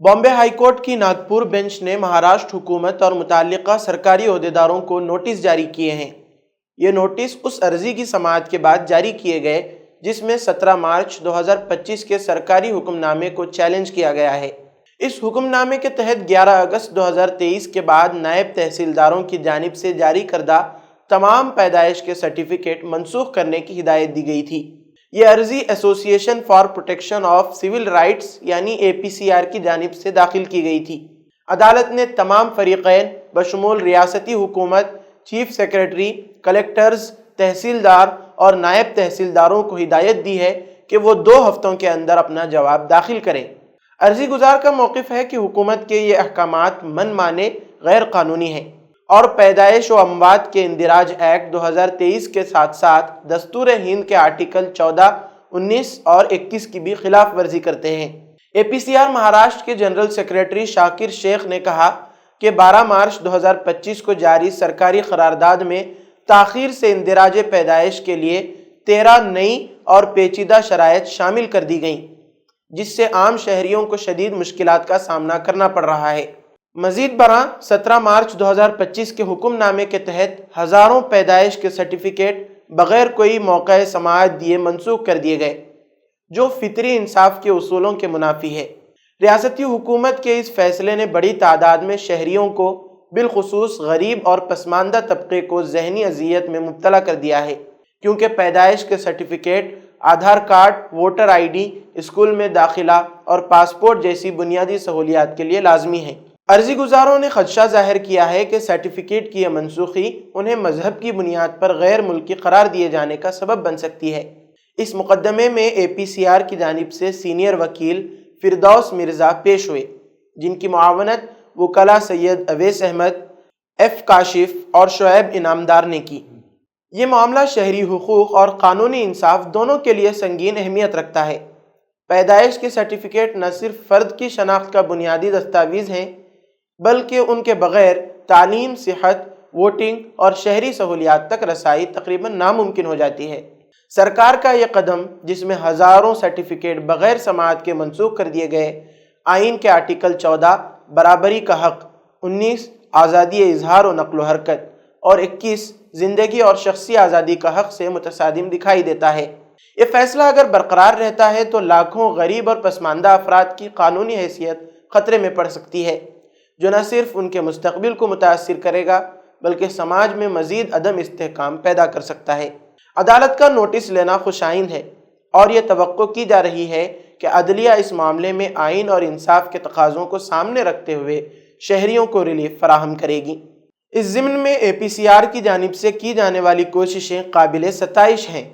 Bombay high court की Nagpur bench ने महाराष्ट्र हुकूमत और मुताल्लिका सरकारी ओहदेदारों को नोटिस जारी किए हैं। ये नोटिस उस अर्जी की समाअत के बाद जारी किए गए जिसमें 17 मार्च 2025 के सरकारी हुक्मनामे को चैलेंज किया गया है। इस हुक्मनामे के तहत 11 अगस्त 2023 के बाद नायब तहसीलदारों की जानिब से जारी करदा तमाम पैदाइश के सर्टिफिकेट मनसूख करने की हिदायत दी गई थी। ये अर्जी association for protection of civil rights यानी APCR की जानिब से दाखिल की गई थी। अदालत ने तमाम फरीक़ैन बशमूल रियासती हुकूमत, चीफ सेक्रेटरी, कलेक्टर्स, तहसीलदार और नायब तहसीलदारों को हिदायत दी है कि वो 2 हफ्तों के अंदर अपना जवाब दाखिल करें। अर्जी गुजार का मौक़िफ़ है कि हुकूमत के ये अहकामात मनमाने, गैर कानूनी हैं और पैदाइश व अमवात के इंदिराज एक्ट 2023 के साथ साथ दस्तूर हिंद के आर्टिकल 14, 19 और 21 की भी खिलाफ वर्जी करते हैं। APCR महाराष्ट्र के जनरल सेक्रेटरी शाकिर शेख ने कहा कि 12 मार्च 2025 को जारी सरकारी करारदाद में ताख़ीर से इंदिराज पैदाइश के लिए 13 नई और पेचीदा शराइत शामिल कर दी गईं, जिससे आम शहरियों को शदीद मुश्किलात का सामना करना पड़ रहा है। मजीद बरां 17 मार्च 2025 के हुक्मनामे के तहत हज़ारों पैदाइश के सर्टिफिकेट बग़ैर कोई मौक़े समाअत दिए मनसूख कर दिए गए, जो फितरी इंसाफ के उसूलों के मुनाफी है। रियासती हुकूमत के इस फैसले ने बड़ी तादाद में शहरियों को, बिलखुसूस गरीब और पसमानदा तबके को ज़हनी अज़ियत में मुब्तला कर दिया है, क्योंकि पैदाइश के सर्टिफिकेट, आधार कार्ड, वोटर ID, स्कूल में दाखिला और पासपोर्ट जैसी बुनियादी सहूलियात के लिए लाजमी है। अर्जी गुजारों ने खदशा जाहिर किया है कि सर्टिफिकेट की यह मनसूखी उन्हें मजहब की बुनियाद पर गैर मुल्की करार दिए जाने का सबब बन सकती है। इस मुकदमे में APCR की जानिब से सीनियर वकील फिरदौस मिर्ज़ा पेश हुए, जिनकी मुआवनत वकला सैयद अवैस अहमद, F काशिफ और शुएब इनामदार ने की। ये मामला शहरी हुकूक और कानूनी इंसाफ दोनों के लिए संगीन अहमियत रखता है। पैदाइश के सर्टिफिकेट न सिर्फ फ़र्द की शनाख्त का बुनियादी दस्तावेज़ हैं, बल्कि उनके बग़ैर तालीम, सेहत, वोटिंग और शहरी सहूलियात तक रसाई तकरीबन नामुमकिन हो जाती है। सरकार का यह कदम, जिसमें हज़ारों सर्टिफिकेट बग़ैर समाअत के मनसूख कर दिए गए, आइन के आर्टिकल 14 बराबरी का हक़, 19 आज़ादी इजहार व नक़्ल व हरकत और 21 ज़िंदगी और शख्सी आज़ादी का हक़ से मुतसादिम दिखाई देता है। ये फ़ैसला अगर बरकरार रहता है तो लाखों गरीब और पसमानदा अफराद की कानूनी हैसियत ख़तरे में पड़ सकती है, जो न सिर्फ उनके मुस्तक़बिल को मुतासिर करेगा बल्कि समाज में मज़ीद अदम इस्तेहकाम पैदा कर सकता है। अदालत का नोटिस लेना खुशाइन है और ये तवक्को की जा रही है कि अदलिया इस मामले में आइन और इंसाफ के तकाज़ों को सामने रखते हुए शहरियों को रिलीफ फराहम करेगी। इस ज़िम्न में APCR की जानिब से की जाने वाली कोशिशें काबिल सताइश हैं।